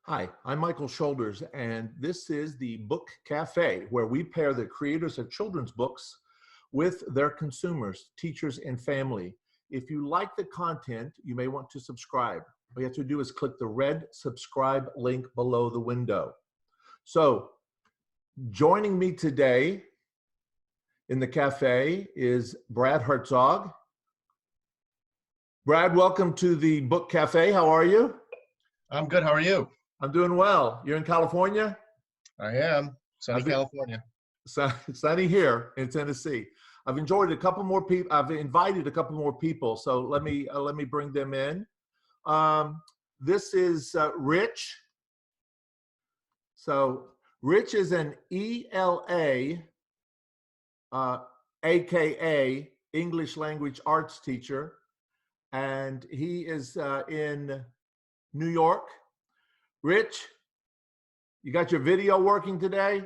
Hi, I'm Michael Shoulders, and this is the Book Cafe, where we pair the creators of children's books with their consumers, teachers, and family. If you like the content, you may want to subscribe. All you have to do is click the red subscribe link below the window. So, joining me today in the cafe is Brad Herzog. Brad, welcome to the Book Cafe. How are you? I'm good. How are you? I'm doing well. You're in California? I am. Sunny California. Sunny here in Tennessee. I've enjoyed a couple more people. I've invited a couple more people, so let me bring them in. This is Rich. So Rich is an ELA, AKA English Language Arts teacher, and he is in New York. Rich, you got your video working today?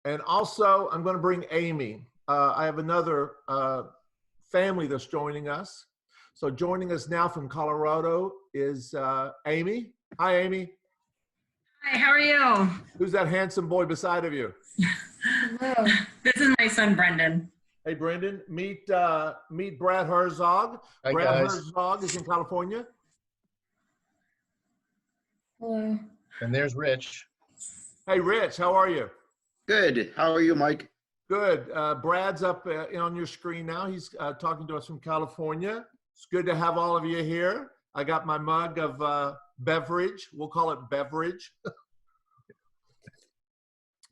And also, I'm going to bring Amy. I have another family that's joining us. So joining us now from Colorado is Amy. Hi, Amy. Hi, how are you? Who's that handsome boy beside of you? Hello. This is my son, Brendan. Hey, Brendan. Meet Brad Herzog. Hi, Brad guys. Herzog is in California. Hello. And there's Rich. Hey, Rich, how are you? Good. How are you, Mike? Good. Brad's up on your screen now. He's talking to us from California. It's good to have all of you here. I got my mug of beverage. We'll call it beverage.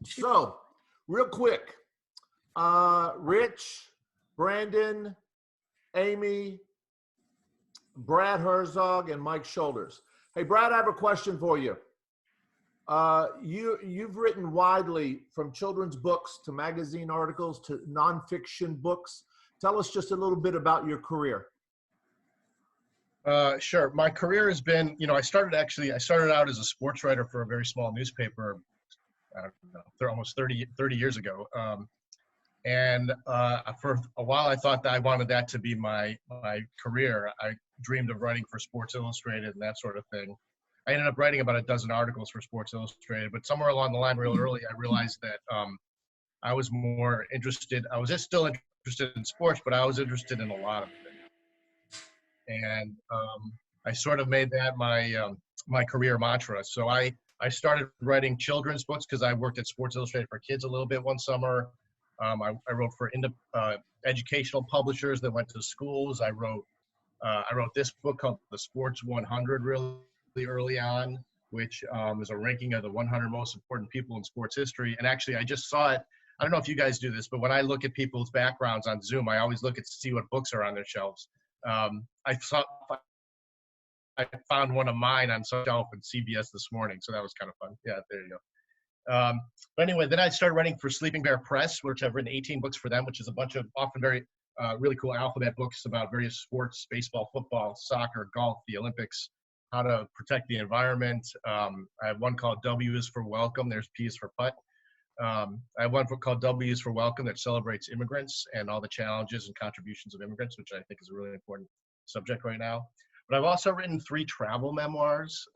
So, real quick, Rich, Brandon, Amy, Brad Herzog, and Mike Shoulders. Hey, Brad, I have a question for you. You've written widely, from children's books to magazine articles to nonfiction books. Tell us just a little bit about your career. Sure. My career has been, I started out as a sports writer for a very small newspaper, I don't know, almost 30 years ago. And for a while, I thought that I wanted that to be my career. I dreamed of writing for Sports Illustrated and that sort of thing. I ended up writing about a dozen articles for Sports Illustrated, but somewhere along the line, real early, I realized that I was more interested. I was just still interested in sports, but I was interested in a lot of things. And I sort of made that my career mantra. So I started writing children's books because I worked at Sports Illustrated for Kids a little bit one summer. I wrote for educational publishers that went to schools. I wrote this book called The Sports 100 really early on, which is a ranking of the 100 most important people in sports history. And actually, I just saw it. I don't know if you guys do this, but when I look at people's backgrounds on Zoom, I always look to see what books are on their shelves. I found one of mine on some shelf in CBS this morning, so that was kind of fun. Yeah, there you go. But anyway, then I started writing for Sleeping Bear Press, which I've written 18 books for them, which is a bunch of often very really cool alphabet books about various sports: baseball, football, soccer, golf, the Olympics, how to protect the environment. I have one called W is for Welcome. There's P is for Putt. I have one book called W is for Welcome that celebrates immigrants and all the challenges and contributions of immigrants, which I think is a really important subject right now. But I've also written 3 travel memoirs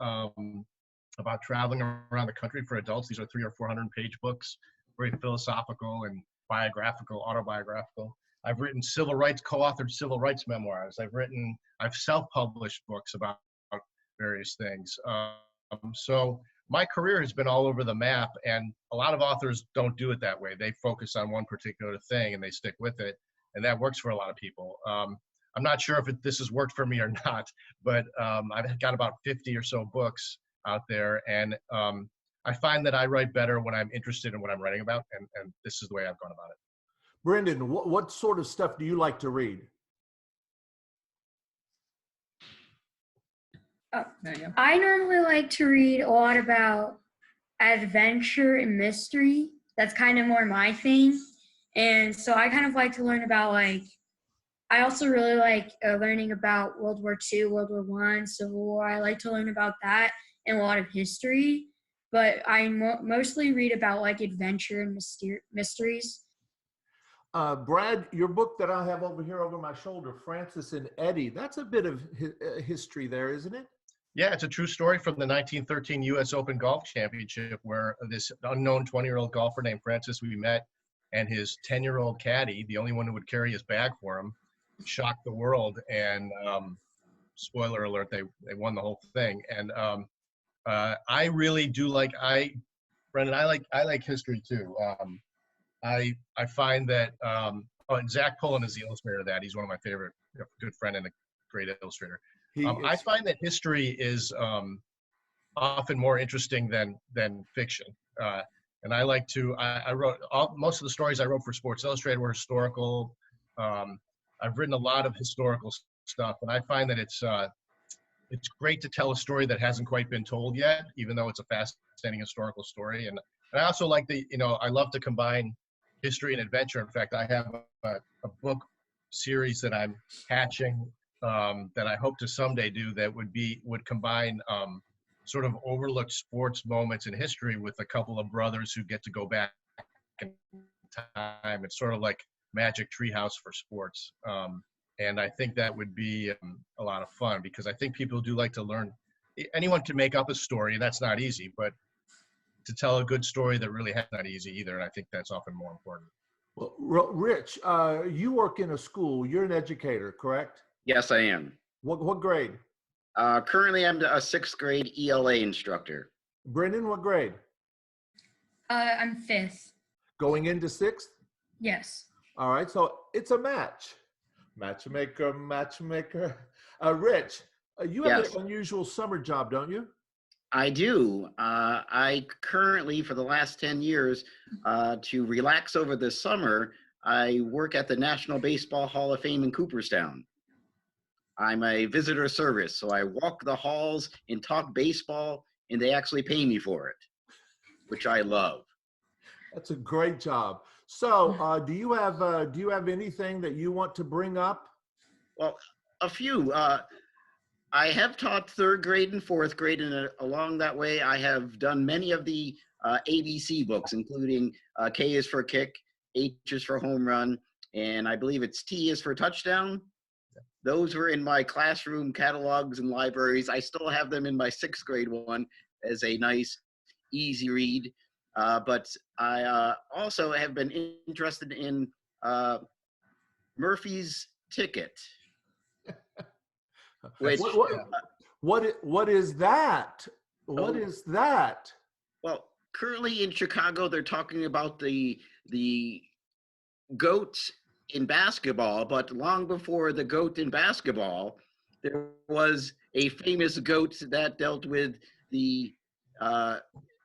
about traveling around the country for adults. These are 300 or 400-page books, very philosophical and autobiographical. I've written co-authored civil rights memoirs. I've self-published books about various things. So my career has been all over the map, and a lot of authors don't do it that way. They focus on one particular thing and they stick with it, and that works for a lot of people. I'm not sure if this has worked for me or not, but I've got about 50 or so books out there, and I find that I write better when I'm interested in what I'm writing about, and this is the way I've gone about it. Brendan, what sort of stuff do you like to read? Oh, there you go. I normally like to read a lot about adventure and mystery. That's kind of more my thing. And so I kind of like to learn about, I also really like learning about World War II, World War I, Civil War. I like to learn about that and a lot of history. But I mostly read about adventure and mysteries. Brad, your book that I have over here over my shoulder, Francis and Eddie, that's a bit of history there, isn't it? Yeah, it's a true story from the 1913 U.S. Open Golf Championship, where this unknown 20-year-old golfer named Francis we met and his 10-year-old caddy, the only one who would carry his bag for him, shocked the world. And spoiler alert, they won the whole thing. And I really do Brendan, I like history too. I find that and Zach Pullen is the illustrator of that. He's one of my favorite, good friend and a great illustrator. I find that history is often more interesting than fiction. And I like to. I wrote most of the stories I wrote for Sports Illustrated were historical. I've written a lot of historical stuff, and I find that it's great to tell a story that hasn't quite been told yet, even though it's a fascinating historical story. And I also like I love to combine history and adventure. In fact, I have a book series that I'm hatching that I hope to someday do that would combine sort of overlooked sports moments in history with a couple of brothers who get to go back in time. It's sort of like Magic Treehouse for sports. And I think that would be a lot of fun, because I think people do like to learn. Anyone can make up a story, and that's not easy, but to tell a good story that really has not easy either. And I think that's often more important. Well, Rich, you work in a school. You're an educator, correct? Yes, I am. What grade? Currently, I'm a sixth grade ELA instructor. Brendan, what grade? I'm fifth. Going into sixth? Yes. All right, so it's a match. Matchmaker. Rich, you have Yes. an unusual summer job, don't you? I do. I currently, for the last 10 years, to relax over the summer, I work at the National Baseball Hall of Fame in Cooperstown. I'm a visitor service, so I walk the halls and talk baseball, and they actually pay me for it, which I love. That's a great job. So, do you have anything that you want to bring up? Well, a few. I have taught third grade and fourth grade, and along that way, I have done many of the ABC books, including K is for kick, H is for home run, and I believe it's T is for touchdown. Those were in my classroom catalogs and libraries. I still have them in my sixth grade one as a nice, easy read. But I also have been interested in Murphy's Ticket. Which, What is that? What is that? well, currently in Chicago, they're talking about the GOAT in basketball, but long before the GOAT in basketball, there was a famous GOAT that dealt with the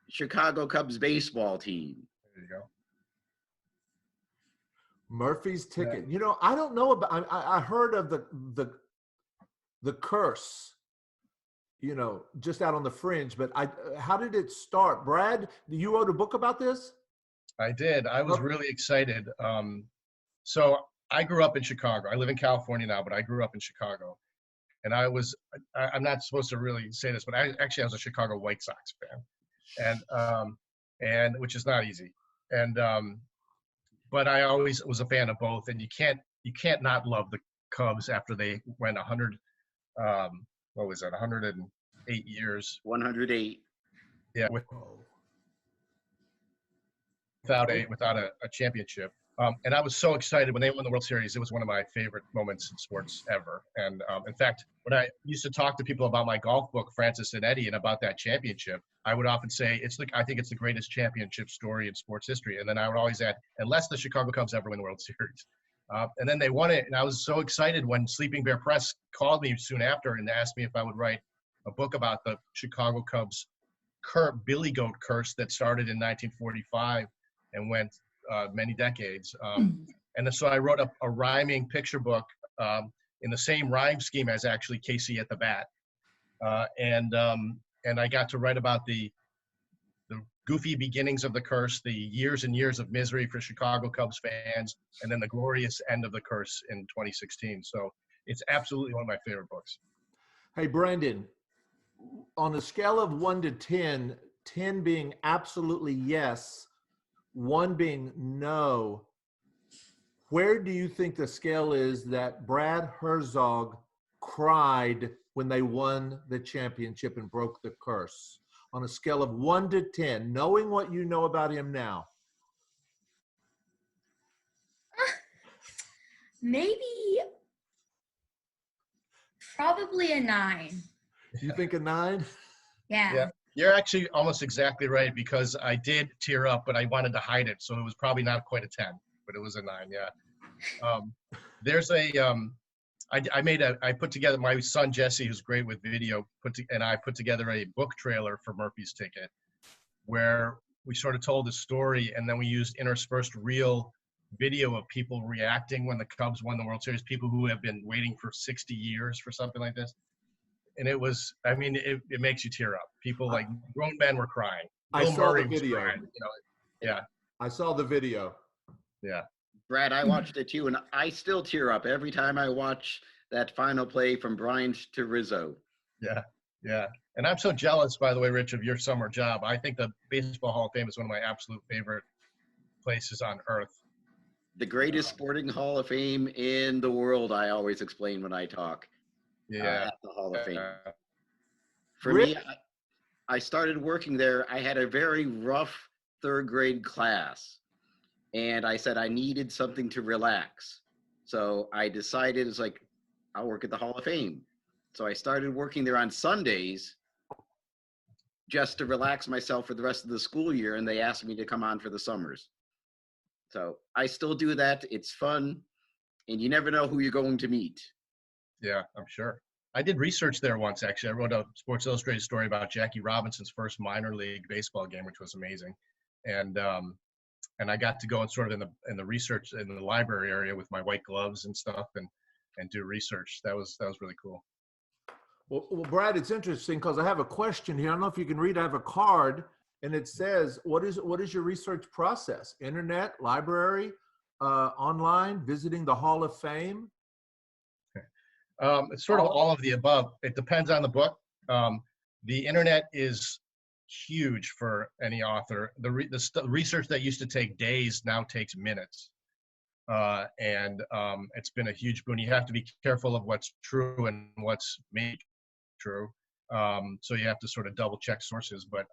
Chicago Cubs baseball team. There you go. Murphy's Ticket. You know, I don't know about. I heard of the curse. You know, just out on the fringe. But how did it start, Brad? You wrote a book about this? I did. I was really excited. So I grew up in Chicago. I live in California now, but I grew up in Chicago. And I'm not supposed to really say this, but I was a Chicago White Sox fan. And which is not easy. And, but I always was a fan of both. And you can't not love the Cubs after they went 100, what was that, 108 years. 108. Yeah, without a championship. And I was so excited when they won the World Series. It was one of my favorite moments in sports ever. And in fact, when I used to talk to people about my golf book, Francis and Eddie, and about that championship, I would often say I think it's the greatest championship story in sports history. And then I would always add, unless the Chicago Cubs ever win the World Series. And then they won it, and I was so excited when Sleeping Bear Press called me soon after and asked me if I would write a book about the Chicago Cubs Billy Goat curse that started in 1945 and went many decades. And so I wrote a rhyming picture book in the same rhyme scheme as actually Casey at the Bat. And I got to write about the goofy beginnings of the curse, the years and years of misery for Chicago Cubs fans, and then the glorious end of the curse in 2016. So it's absolutely one of my favorite books. Hey, Brandon, on a scale of 1 to 10, 10 being absolutely yes, 1 being no, where do you think the scale is that Brad Herzog cried when they won the championship and broke the curse? On a scale of 1 to 10, knowing what you know about him now. Maybe, probably a 9. You think a 9? Yeah. Yeah. You're actually almost exactly right, because I did tear up, but I wanted to hide it. So it was probably not quite a 10, but it was a 9. Yeah. There's a, I put together, my son Jesse, who's great with video, and I put together a book trailer for Murphy's Ticket, where we sort of told the story, and then we used interspersed real video of people reacting when the Cubs won the World Series, people who have been waiting for 60 years for something like this. And it was, I mean, it makes you tear up. People, like grown men, were crying. I Bill saw Murray the was video. crying, yeah, I saw the video. yeah. Brad, I watched it too, and I still tear up every time I watch that final play from Bryant to Rizzo. Yeah, yeah. And I'm so jealous, by the way, Rich, of your summer job. I think the Baseball Hall of Fame is one of my absolute favorite places on earth. The greatest sporting Hall of Fame in the world, I always explain when I talk Yeah. at the Hall of Fame. Uh, For me, I started working there. I had a very rough 3rd grade class, and I said I needed something to relax. So I decided, it's like, I'll work at the Hall of Fame. So I started working there on Sundays just to relax myself for the rest of the school year, and they asked me to come on for the summers. So I still do that. It's fun, and you never know who you're going to meet. Yeah, I'm sure. I did research there once, actually. I wrote a Sports Illustrated story about Jackie Robinson's first minor league baseball game, which was amazing. And I got to go and sort of in the research in the library area with my white gloves and stuff and do research. That was really cool. Well, Brad, it's interesting because I have a question here. I don't know if you can read. I have a card, and it says, "What is your research process? Internet, library, online, visiting the Hall of Fame?" It's sort of all of the above. It depends on the book. The internet is huge for any author. The research that used to take days now takes minutes. And it's been a huge boon. You have to be careful of what's true and what's made true. So you have to sort of double check sources, but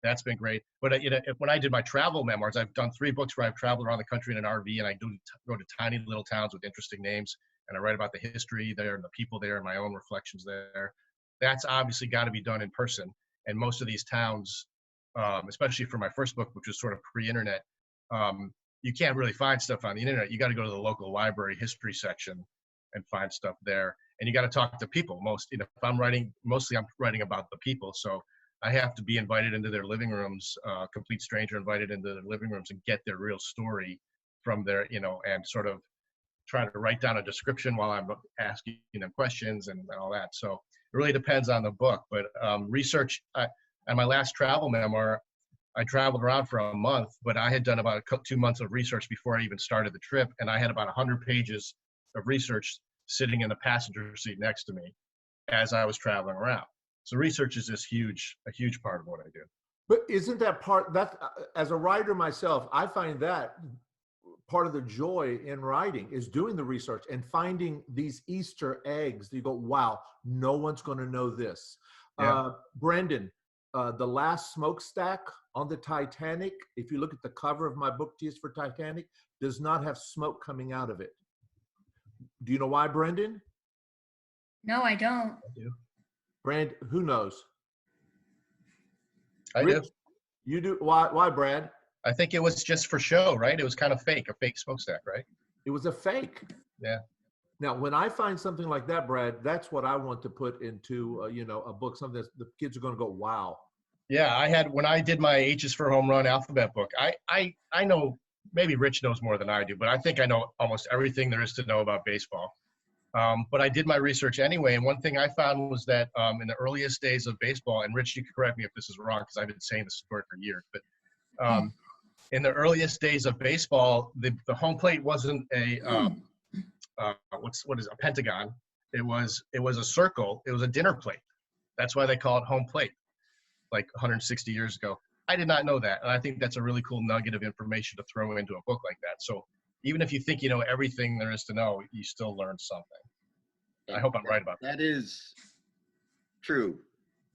that's been great. But when I did my travel memoirs, I've done 3 books where I've traveled around the country in an RV, and I go to tiny little towns with interesting names, and I write about the history there and the people there and my own reflections there. That's obviously got to be done in person. And most of these towns, especially for my first book, which was sort of pre-internet, you can't really find stuff on the internet. You got to go to the local library history section and find stuff there. And you got to talk to people. If I'm writing, mostly I'm writing about the people. So I have to be invited into their living rooms, complete stranger invited into their living rooms, and get their real story from their, and sort of try to write down a description while I'm asking them questions and all that. So it really depends on the book. But research, on my last travel memoir, I traveled around for a month, but I had done about 2 months of research before I even started the trip. And I had about 100 pages of research sitting in the passenger seat next to me as I was traveling around. So research is a huge part of what I do. But isn't that as a writer myself, I find that part of the joy in writing is doing the research and finding these Easter eggs. You go, wow, no one's going to know this. Yeah. Brendan, the last smokestack on the Titanic, if you look at the cover of my book, Tears for Titanic, does not have smoke coming out of it. Do you know why, Brendan? No, I don't. I do. Brand, who knows? I Rich, do. You do? Why, Brad? I think it was just for show, right? It was kind of fake, a fake smokestack, right? It was a fake. Yeah. Now, when I find something like that, Brad, that's what I want to put into, a book, something that the kids are going to go, wow. Yeah, when I did my H's for Home Run alphabet book, I know, maybe Rich knows more than I do, but I think I know almost everything there is to know about baseball. But I did my research anyway, and one thing I found was that in the earliest days of baseball, and Rich, you can correct me if this is wrong because I've been saying this story for years, but in the earliest days of baseball, the home plate wasn't a a pentagon. It was a circle. It was a dinner plate. That's why they call it home plate, like 160 years ago. I did not know that, and I think that's a really cool nugget of information to throw into a book like that. So even if you think you know everything there is to know, you still learn something. I hope I'm right about that. That is true.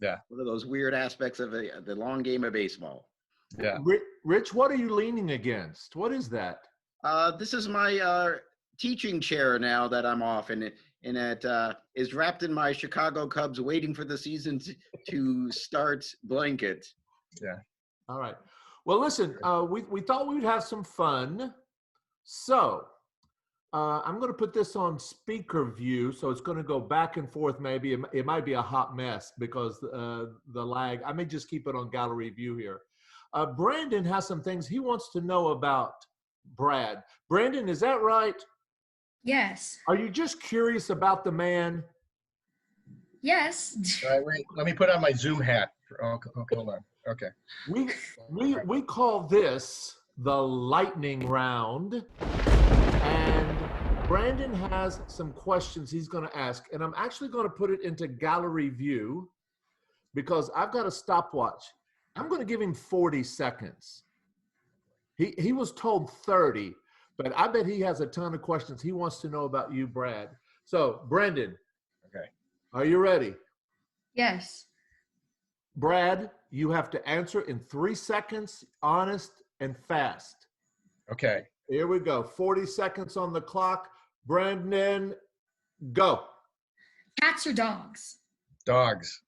Yeah. One of those weird aspects of the long game of baseball. Yeah. Rich, what are you leaning against? What is that? This is my teaching chair now that I'm off, and it is wrapped in my Chicago Cubs waiting for the season to start blanket. Yeah. All right. Well, listen, we thought we'd have some fun. So I'm going to put this on speaker view. So it's going to go back and forth. Maybe it might be a hot mess because the lag. I may just keep it on gallery view here. Brandon has some things he wants to know about Brad. Brandon, is that right? Yes. Are you just curious about the man? Yes. All right, wait. Let me put on my Zoom hat. Okay, hold on. Okay. We call this the lightning round, and Brandon has some questions he's going to ask, and I'm actually going to put it into gallery view because I've got a stopwatch. I'm going to give him 40 seconds. He was told 30, but I bet he has a ton of questions he wants to know about you, Brad. So, Brandon. Okay. Are you ready? Yes. Brad, you have to answer in 3 seconds, honest and fast. Okay. Here we go. 40 seconds on the clock. Brandon, go. Cats or dogs? Dogs.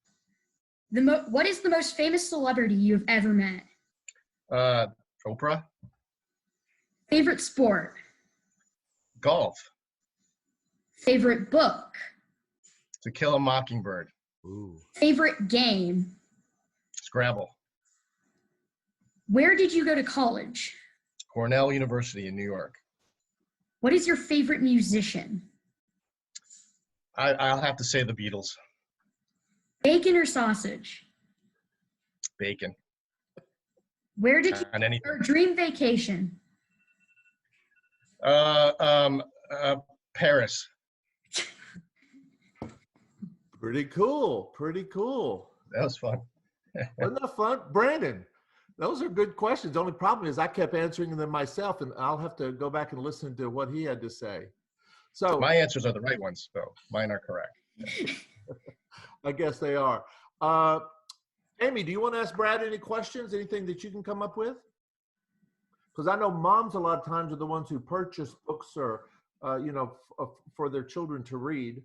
What is the most famous celebrity you've ever met? Oprah. Favorite sport? Golf. Favorite book? To Kill a Mockingbird. Ooh. Favorite game? Scrabble. Where did you go to college? Cornell University in New York. What is your favorite musician? I'll have to say the Beatles. Bacon or sausage? Bacon. Where did you On anything. or dream vacation? Paris. Pretty cool. Pretty cool. That was fun. Wasn't that fun? Brandon, those are good questions. The only problem is I kept answering them myself, and I'll have to go back and listen to what he had to say. So My answers are the right ones, though. Mine are correct. I guess they are. Amy, do you want to ask Brad any questions? Anything that you can come up with? Because I know moms a lot of times are the ones who purchase books or, for their children to read.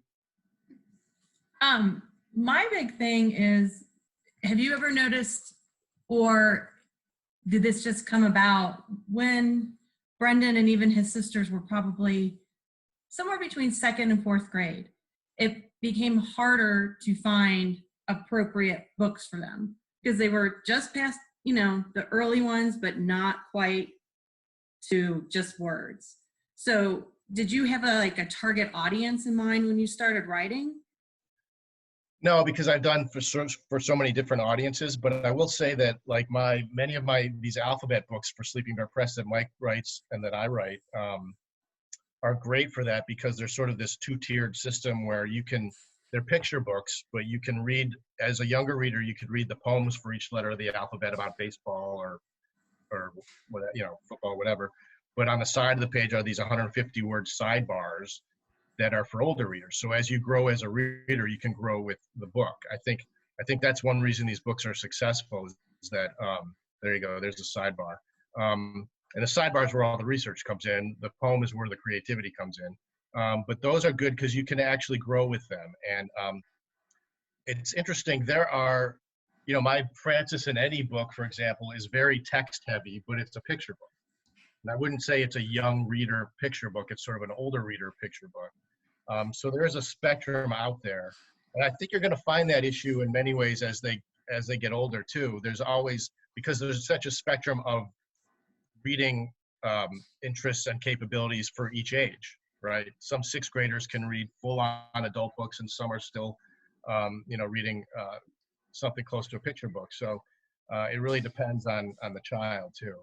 My big thing is, have you ever noticed, or did this just come about when Brendan and even his sisters were probably somewhere between 2nd and 4th grade? It became harder to find appropriate books for them because they were just past, the early ones, but not quite to just words. So did you have a target audience in mind when you started writing? No, because I've done for so many different audiences, but I will say that many of these alphabet books for Sleeping Bear Press that Mike writes and that I write are great for that because they're sort of this 2-tiered system where they're picture books, but you can read, as a younger reader, you could read the poems for each letter of the alphabet about baseball or whatever, football, whatever. But on the side of the page are these 150-word sidebars that are for older readers. So as you grow as a reader, you can grow with the book. I think that's one reason these books are successful is that, there you go, there's the sidebar. And the sidebar is where all the research comes in. The poem is where the creativity comes in. But those are good because you can actually grow with them. And it's interesting. There are, my Francis and Eddie book, for example, is very text heavy, but it's a picture book. And I wouldn't say it's a young reader picture book. It's sort of an older reader picture book. So there is a spectrum out there. And I think you're going to find that issue in many ways as they get older too. There's always, because there's such a spectrum of reading interests and capabilities for each age, right? Some 6th graders can read full-on adult books, and some are still, reading something close to a picture book. So it really depends on the child too.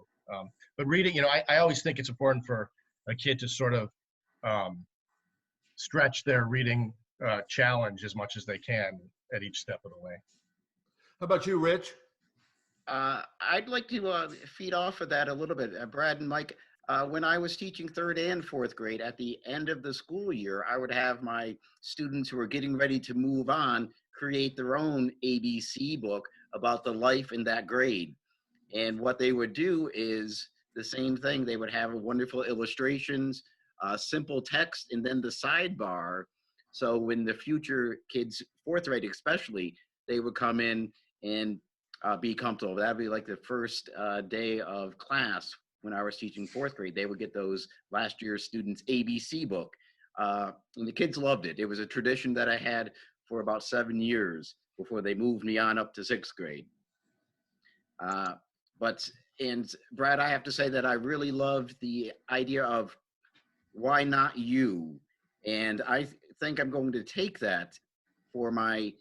But reading, I always think it's important for a kid to sort of stretch their reading challenge as much as they can at each step of the way. How about you, Rich? I'd like to feed off of that a little bit. Brad and Mike, when I was teaching third and fourth grade, at the end of the school year, I would have my students who are getting ready to move on create their own ABC book about the life in that grade. And what they would do is the same thing. They would have wonderful illustrations, simple text, and then the sidebar. So when the future kids, fourth grade especially, they would come in and be comfortable. That'd be like the first day of class when I was teaching fourth grade. They would get those last year's students' ABC book. And the kids loved it. It was a tradition that I had for about 7 years before they moved me on up to sixth grade. And Brad, I have to say that I really loved the idea of why not you? And I think I'm going to take that for my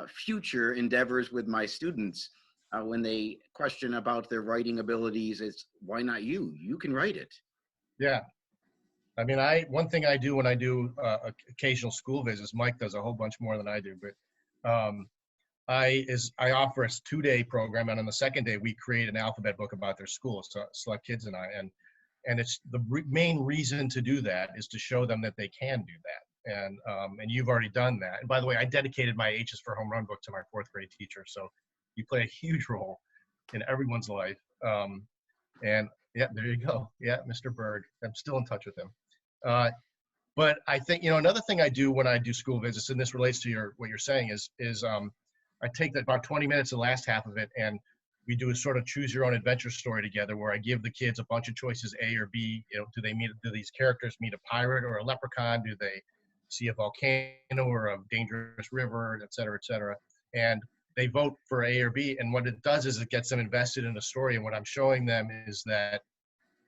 future endeavors with my students. When they question about their writing abilities, it's why not you? You can write it. Yeah. I mean, one thing I do when I do occasional school visits, Mike does a whole bunch more than I do, but I offer a 2-day program, and on the second day we create an alphabet book about their school. So select kids and I, and it's the main reason to do that is to show them that they can do that. And you've already done that. And by the way, I dedicated my H's for Home Run book to my fourth grade teacher. So you play a huge role in everyone's life. And yeah, there you go. Yeah, Mr. Berg. I'm still in touch with him. But I think, another thing I do when I do school visits, and this relates to what you're saying, is I take that about 20 minutes, the last half of it, and we do a sort of choose your own adventure story together where I give the kids a bunch of choices, A or B. Do these characters meet a pirate or a leprechaun? Do they see a volcano or a dangerous river, et cetera, et cetera? And they vote for A or B. And what it does is it gets them invested in a story. And what I'm showing them is that,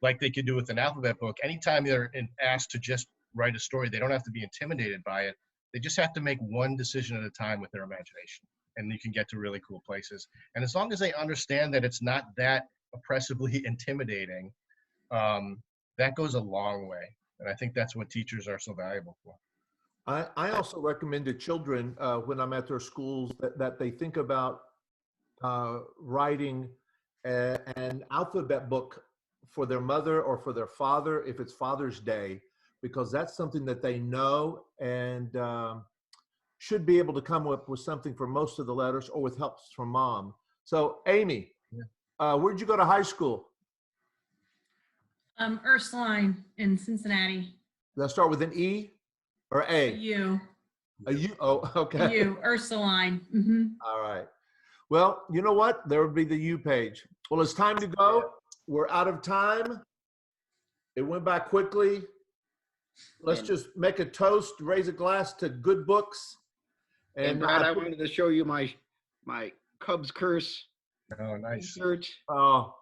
like they could do with an alphabet book, anytime they're asked to just write a story, they don't have to be intimidated by it. They just have to make one decision at a time with their imagination. And you can get to really cool places. And as long as they understand that it's not that oppressively intimidating, that goes a long way. And I think that's what teachers are so valuable for. I also recommend to children when I'm at their schools that they think about writing an alphabet book for their mother or for their father if it's Father's Day, because that's something that they know and should be able to come up with something for most of the letters or with help from mom. So Amy, where'd you go to high school? Ursuline in Cincinnati. Did I start with an E or A? U. A U. Oh, okay. U. Ursuline. Mm-hmm. All right. Well, you know what? There would be the U page. Well, it's time to go. We're out of time. It went by quickly. Let's just make a toast, raise a glass to good books. And Brad, I wanted to show you my Cubs curse. Oh, nice. Shirt. Oh. All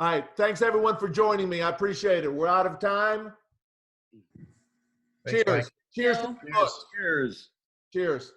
right. Thanks everyone for joining me. I appreciate it. We're out of time. Thanks, Cheers. Mike. Cheers. Cheers. To the books. Cheers. Cheers.